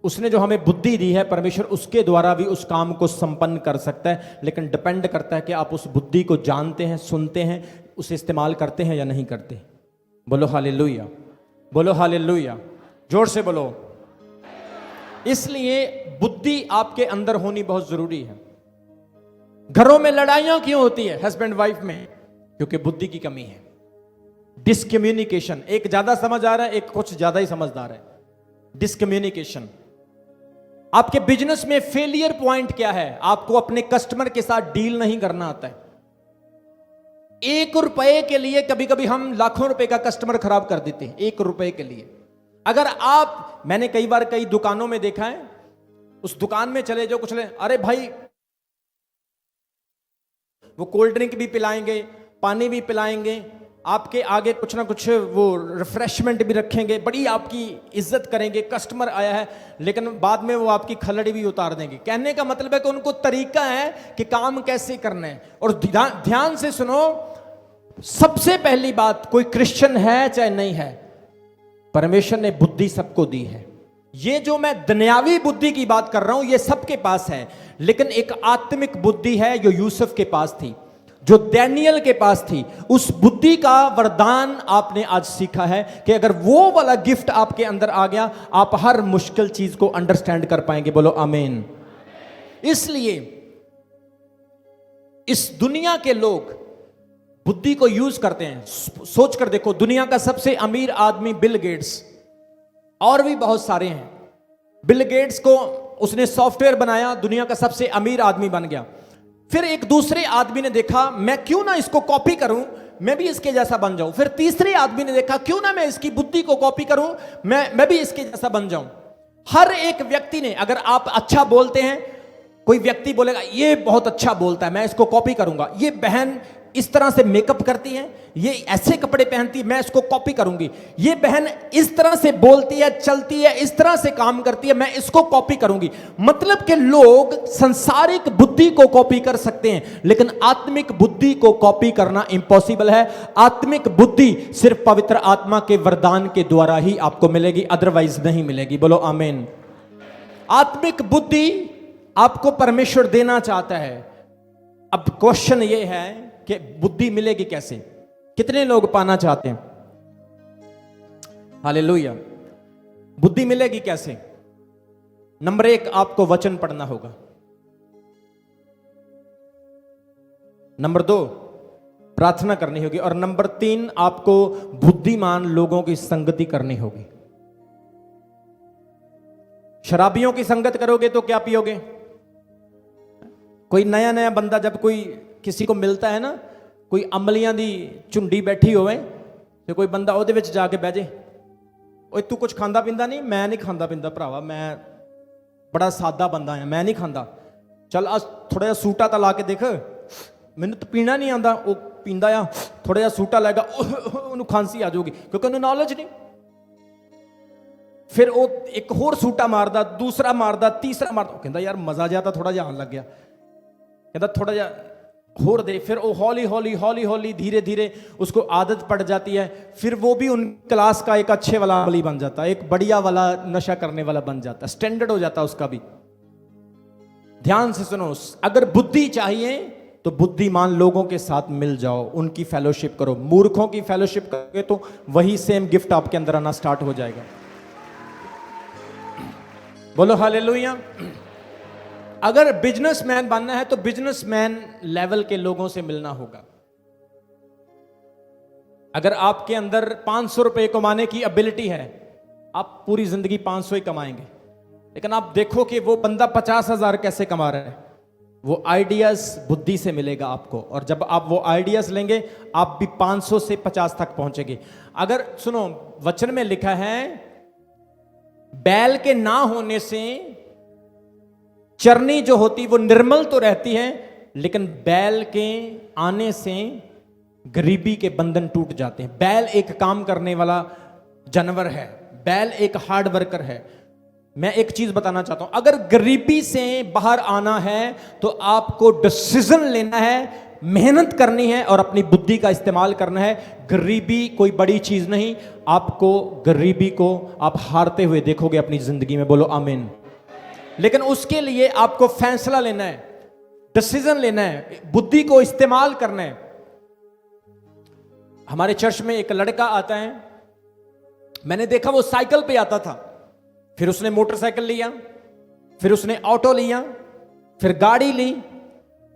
उसने जो हमें बुद्धि दी है परमेश्वर उसके द्वारा भी उस काम को संपन्न कर सकता है, लेकिन डिपेंड करता है कि आप उस बुद्धि को जानते हैं, सुनते हैं, उसे इस्तेमाल करते हैं या नहीं करते। बोलो हालेलुया, बोलो हालेलुया, जोर से बोलो। इसलिए बुद्धि आपके अंदर होनी बहुत जरूरी है। घरों में लड़ाइयां क्यों होती है हस्बैंड वाइफ में? क्योंकि बुद्धि की कमी है, डिसकम्युनिकेशन। एक ज्यादा समझ आ रहा है, एक कुछ ज्यादा ही समझदार है। डिसकम्युनिकेशन। आपके बिजनेस में फेलियर पॉइंट क्या है? आपको अपने कस्टमर के साथ डील नहीं करना आता है। 1 रुपए के लिए कभी कभी हम लाखों रुपए का कस्टमर खराब कर देते हैं, 1 रुपए के लिए। अगर आप, मैंने कई बार कई दुकानों में देखा है, उस दुकान में चले जाओ, कुछ ले, अरे भाई वो कोल्ड ड्रिंक भी पिलाएंगे, पानी भी पिलाएंगे, आपके आगे कुछ ना कुछ वो रिफ्रेशमेंट भी रखेंगे, बड़ी आपकी इज्जत करेंगे। कस्टमर आया है, लेकिन बाद में वो आपकी खलड़ी भी उतार देंगे। कहने का मतलब है कि उनको तरीका है कि काम कैसे करना है। और ध्यान से सुनो, सबसे पहली बात, कोई क्रिश्चियन है चाहे नहीं है, परमेश्वर ने बुद्धि सबको दी है। ये जो मैं दुनियावी बुद्धि की बात कर रहा हूं ये सबके पास है, लेकिन एक आत्मिक बुद्धि है जो यूसुफ के पास थी, जो दानियल के पास थी। उस बुद्धि का वरदान आपने आज सीखा है कि अगर वो वाला गिफ्ट आपके अंदर आ गया, आप हर मुश्किल चीज को अंडरस्टैंड कर पाएंगे। बोलो आमीन। इसलिए इस दुनिया के लोग बुद्धि को यूज करते हैं। सोच कर देखो, दुनिया का सबसे अमीर आदमी बिल गेट्स, और भी बहुत सारे हैं। बिल गेट्स को उसने सॉफ्टवेयर बनाया, दुनिया का सबसे अमीर आदमी बन गया। फिर एक दूसरे आदमी ने देखा, मैं क्यों ना इसको कॉपी करूं, मैं भी इसके जैसा बन जाऊं। फिर तीसरे आदमी ने देखा, क्यों ना मैं इसकी बुद्धि को कॉपी करूं, मैं भी इसके जैसा बन जाऊं। हर एक व्यक्ति ने, अगर आप अच्छा बोलते हैं, कोई व्यक्ति बोलेगा ये बहुत अच्छा बोलता है, मैं इसको कॉपी करूंगा। ये बहन इस तरह से मेकअप करती है, ये ऐसे कपड़े पहनती है, मैं इसको कॉपी करूंगी। ये बहन इस तरह से बोलती है, चलती है, इस तरह से काम करती है, मैं इसको कॉपी करूंगी। मतलब कि लोग सांसारिक बुद्धि को कॉपी कर सकते हैं, लेकिन आत्मिक बुद्धि को कॉपी करना इम्पॉसिबल है। आत्मिक बुद्धि सिर्फ पवित्र आत्मा के वरदान के द्वारा ही आपको मिलेगी, अदरवाइज नहीं मिलेगी। बोलो आमीन। आत्मिक बुद्धि आपको परमेश्वर देना चाहता है। अब क्वेश्चन ये है कि बुद्धि मिलेगी कैसे? कितने लोग पाना चाहते हैं? हालेलुया। बुद्धि मिलेगी कैसे? नंबर 1, आपको वचन पढ़ना होगा। नंबर 2, प्रार्थना करनी होगी। और नंबर 3, आपको बुद्धिमान लोगों की संगति करनी होगी। शराबियों की संगत करोगे तो क्या पियोगे? कोई नया नया बंदा जब कोई किसी को मिलता है ना, कोई अमलियां दी झुंडी बैठी होवे तो कोई बंदा ਉਹਦੇ ਵਿੱਚ ਜਾ ਕੇ ਬਹਿ ਜੇ, ਓਏ ਤੂੰ ਕੁਝ ਖਾਂਦਾ ਪੀਂਦਾ ਨਹੀਂ? ਮੈਂ ਨਹੀਂ ਖਾਂਦਾ ਪੀਂਦਾ ਭਰਾਵਾ, ਮੈਂ ਬੜਾ ਸਾਦਾ ਬੰਦਾ ਆ, ਮੈਂ ਨਹੀਂ ਖਾਂਦਾ। ਚੱਲ ਆ ਥੋੜਾ ਜਿਹਾ ਸੂਟਾ ਤਾਂ ਲਾ ਕੇ ਦੇਖ, ਮੈਨੂੰ ਤਾਂ ਪੀਣਾ ਨਹੀਂ ਆਉਂਦਾ। ਉਹ ਪੀਂਦਾ ਆ, ਥੋੜਾ ਜਿਹਾ ਸੂਟਾ ਲਾਏਗਾ, ਉਹਨੂੰ ਖਾਂਸੀ ਆ ਜਾਊਗੀ, ਕਿਉਂਕਿ ਉਹਨੂੰ ਨੌਲੇਜ ਨਹੀਂ। ਫਿਰ ਉਹ ਇੱਕ ਹੋਰ ਸੂਟਾ ਮਾਰਦਾ, ਦੂਸਰਾ ਮਾਰਦਾ, ਤੀਸਰਾ ਮਾਰਦਾ। ਕਹਿੰਦਾ ਯਾਰ ਮਜ਼ਾ ਜਿਹਾ ਤਾਂ ਥੋੜਾ ਜਿਹਾ ਆਉਣ ਲੱਗ ਗਿਆ, ਕਹਿੰਦਾ ਥੋੜਾ ਜਿਹਾ होर दे। फिर वो हौली हौली धीरे धीरे उसको आदत पड़ जाती है। फिर वो भी उन क्लास का एक अच्छे वाला अमली बन जाता है, एक बढ़िया वाला नशा करने वाला बन जाता है, स्टैंडर्ड हो जाता है उसका भी। ध्यान से सुनो, अगर बुद्धि चाहिए तो बुद्धिमान लोगों के साथ मिल जाओ, उनकी फेलोशिप करो। मूर्खों की फेलोशिप करोगे तो वही सेम गिफ्ट आपके अंदर आना स्टार्ट हो जाएगा। बोलो हालेलुया। अगर बिजनेसमैन बनना है तो बिजनेसमैन लेवल के लोगों से मिलना होगा। अगर आपके अंदर 500 रुपए कमाने की एबिलिटी है, आप पूरी जिंदगी 500 ही कमाएंगे, लेकिन आप देखो कि वो बंदा 50,000 कैसे कमा रहा है। वो आइडियाज बुद्धि से मिलेगा आपको, और जब आप वो आइडियाज लेंगे आप भी 500 से 50 तक पहुंचेंगे। अगर सुनो, वचन में लिखा है बैल के ना होने से चरनी जो होती वो निर्मल तो रहती है, लेकिन बैल के आने से गरीबी के बंधन टूट जाते हैं। बैल एक काम करने वाला जानवर है, बैल एक हार्ड वर्कर है। मैं एक चीज बताना चाहता हूं, अगर गरीबी से बाहर आना है तो आपको डिसीजन लेना है, मेहनत करनी है और अपनी बुद्धि का इस्तेमाल करना है। गरीबी कोई बड़ी चीज नहीं, आपको गरीबी को आप हारते हुए देखोगे अपनी जिंदगी में, बोलो आमीन। लेकिन उसके लिए आपको फैसला लेना है, डिसीजन लेना है, बुद्धि को इस्तेमाल करना है। हमारे चर्च में एक लड़का आता है, मैंने देखा वो साइकिल पे आता था, फिर उसने मोटरसाइकिल लिया, फिर उसने ऑटो लिया, फिर गाड़ी ली,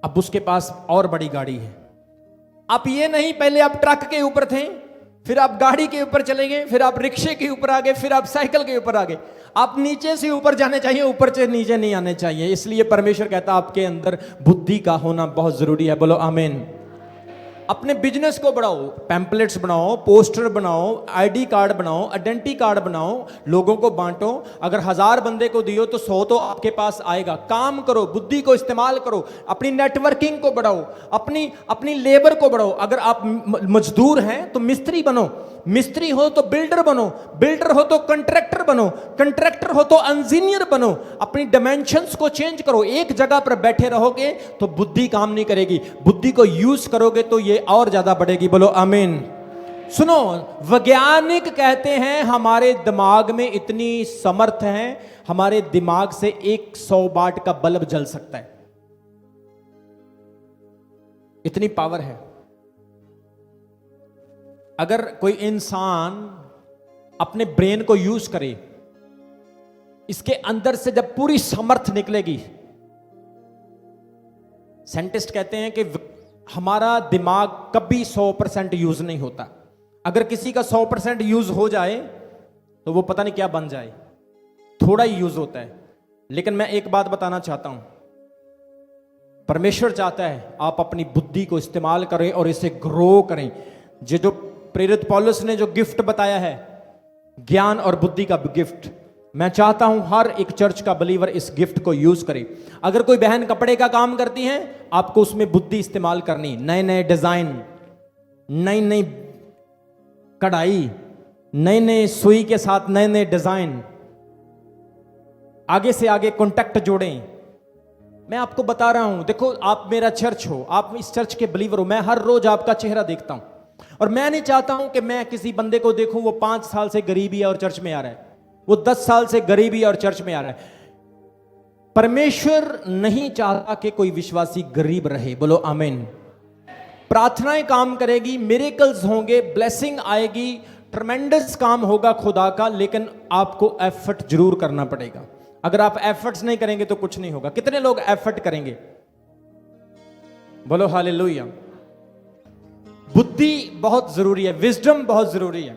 अब उसके पास और बड़ी गाड़ी है। आप ये नहीं, पहले आप ट्रक के ऊपर थे, फिर आप गाड़ी के ऊपर चले गए, फिर आप रिक्शे के ऊपर आ गए, फिर आप साइकिल के ऊपर आ गए। आप नीचे से ऊपर जाने चाहिए, ऊपर से नीचे नहीं आने चाहिए। इसलिए परमेश्वर कहता है आपके अंदर बुद्धि का होना बहुत जरूरी है, बोलो आमीन। अपने बिजनेस को बढ़ाओ, पैम्पलेट्स बनाओ, पोस्टर बनाओ, आईडी कार्ड बनाओ, आइडेंटिटी कार्ड बनाओ, लोगों को बांटो। अगर 1000 बंदे को दियो तो 100 तो आपके पास आएगा। काम करो, बुद्धि को इस्तेमाल करो, अपनी नेटवर्किंग को बढ़ाओ, अपनी लेबर को बढ़ाओ। अगर आप मजदूर हैं तो मिस्त्री बनो, मिस्त्री हो तो बिल्डर बनो, बिल्डर हो तो कंट्रैक्टर बनो, कंट्रैक्टर हो तो इंजीनियर बनो। अपनी डायमेंशंस को चेंज करो। एक जगह पर बैठे रहोगे तो बुद्धि काम नहीं करेगी, बुद्धि को यूज करोगे तो ये और ज्यादा बढ़ेगी, बोलो आमीन। सुनो, वैज्ञानिक कहते हैं हमारे दिमाग में इतनी समर्थ है, हमारे दिमाग से 100 वाट का बल्ब जल सकता है, इतनी पावर है। अगर कोई इंसान अपने ब्रेन को यूज करे, इसके अंदर से जब पूरी समर्थ निकलेगी, साइंटिस्ट कहते हैं कि हमारा दिमाग कभी 100% यूज नहीं होता। अगर किसी का 100% यूज हो जाए तो वो पता नहीं क्या बन जाए, थोड़ा ही यूज होता है। लेकिन मैं एक बात बताना चाहता हूं, परमेश्वर चाहता है आप अपनी बुद्धि को इस्तेमाल करें और इसे ग्रो करें। जो प्रेरित पौलुस ने जो गिफ्ट बताया है, ज्ञान और बुद्धि का गिफ्ट, मैं चाहता हूं हर एक चर्च का बिलीवर इस गिफ्ट को यूज करे। अगर कोई बहन कपड़े का काम करती है, आपको उसमें बुद्धि इस्तेमाल करनी, नए नए डिजाइन, नई नई कढ़ाई, नए नए सुई के साथ नए नए डिजाइन, आगे से आगे कॉन्टैक्ट जोड़ें। मैं आपको बता रहा हूं, देखो आप मेरा चर्च हो, आप इस चर्च के बिलीवर हो, मैं हर रोज आपका चेहरा देखता हूं और मैं नहीं चाहता हूं कि मैं किसी बंदे को देखूं वो 5 साल से गरीबी है और चर्च में आ रहा है, वो 10 साल से गरीबी और चर्च में आ रहा है। परमेश्वर नहीं चाहता कि कोई विश्वासी गरीब रहे, बोलो आमीन। प्रार्थनाएं काम करेगी, मिरेकल्स होंगे, ब्लेसिंग आएगी, ट्रमेंडस काम होगा खुदा का, लेकिन आपको एफर्ट जरूर करना पड़ेगा। अगर आप एफर्ट्स नहीं करेंगे तो कुछ नहीं होगा। कितने लोग एफर्ट करेंगे, बोलो हालेलुया। बुद्धि बहुत जरूरी है, विजडम बहुत जरूरी है।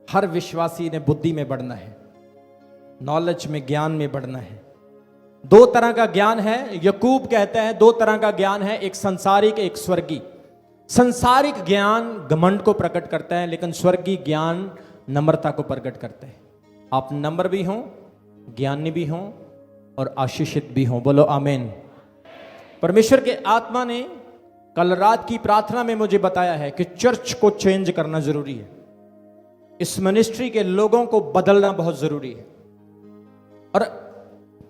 हर विश्वासी ने बुद्धि में बढ़ना है, नॉलेज में, ज्ञान में बढ़ना है। 2 तरह का ज्ञान है, यकूब कहता है 2 तरह का ज्ञान है, एक संसारिक, एक स्वर्गीय। संसारिक ज्ञान घमंड को प्रकट करता है, लेकिन स्वर्गीय ज्ञान नम्रता को प्रकट करता है। आप नम्र भी हों, ज्ञानी भी हों और आशीषित भी हों, बोलो आमीन। परमेश्वर के आत्मा ने कल रात की प्रार्थना में मुझे बताया है कि चर्च को चेंज करना जरूरी है, इस मिनिस्ट्री के लोगों को बदलना बहुत जरूरी है। और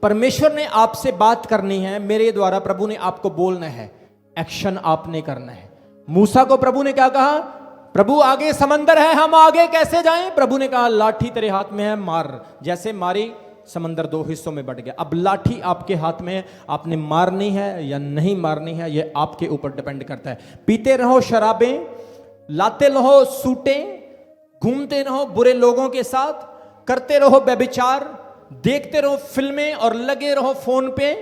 परमेश्वर ने आपसे बात करनी है, मेरे द्वारा प्रभु ने आपको बोलना है, एक्शन आपने करना है। मूसा को प्रभु ने क्या कहा, प्रभु आगे समंदर है, हम आगे कैसे जाएं? प्रभु ने कहा लाठी तेरे हाथ में है, मार। जैसे मारी, समंदर 2 हिस्सों में बढ़ गया। अब लाठी आपके हाथ में है, आपने मारनी है या नहीं मारनी है, यह आपके ऊपर डिपेंड करता है। पीते रहो शराबें, लाते रहो सूटें, घूमते रहो बुरे लोगों के साथ, करते रहो व्यभिचार, देखते रहो फिल्में और लगे रहो फोन पे,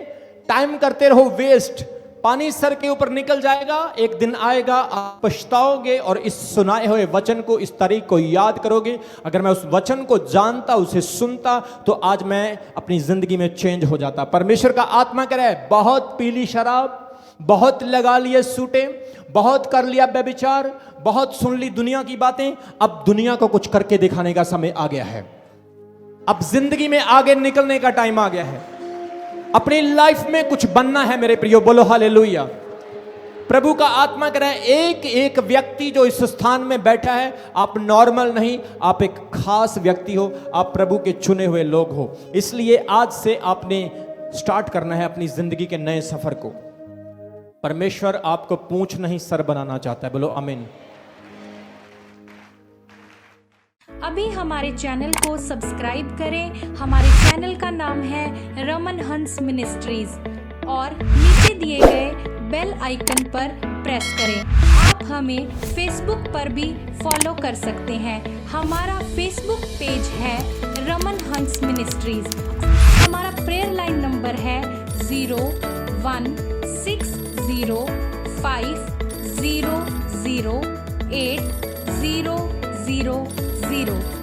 टाइम करते रहो वेस्ट, पानी सर के ऊपर निकल जाएगा, एक दिन आएगा आप पछताओगे और इस सुनाए हुए वचन को, इस तारीख को याद करोगे। अगर मैं उस वचन को जानता, उसे सुनता, तो आज मैं अपनी जिंदगी में चेंज हो जाता। परमेश्वर का आत्मा कह रहा है, बहुत पी ली शराब, बहुत लगा लिए सूटे, बहुत कर लिया व्यभिचार, बहुत सुन ली दुनिया की बातें, अब दुनिया को कुछ करके दिखाने का समय आ गया है। अब जिंदगी में आगे निकलने का टाइम आ गया है। अपनी लाइफ में कुछ बनना है मेरे प्रियो, बोलो हालेलुया। प्रभु का आत्मा कह रहा है, एक एक व्यक्ति जो इस स्थान में बैठा है, आप नॉर्मल नहीं, आप एक खास व्यक्ति हो, आप प्रभु के चुने हुए लोग हो। इसलिए आज से आपने स्टार्ट करना है अपनी जिंदगी के नए सफर को। परमेश्वर आपको पूंछ नहीं सर बनाना चाहता है, बोलो आमीन। अभी हमारे चैनल को सब्सक्राइब करें। हमारे चैनल का नाम है रमन हंस मिनिस्ट्रीज और नीचे दिए गए बेल आइकन पर प्रेस करें। आप हमें फेसबुक पर भी फॉलो कर सकते हैं। हमारा फेसबुक पेज है रमन हंस मिनिस्ट्रीज। हमारा प्रेयर लाइन नंबर है 0160500800।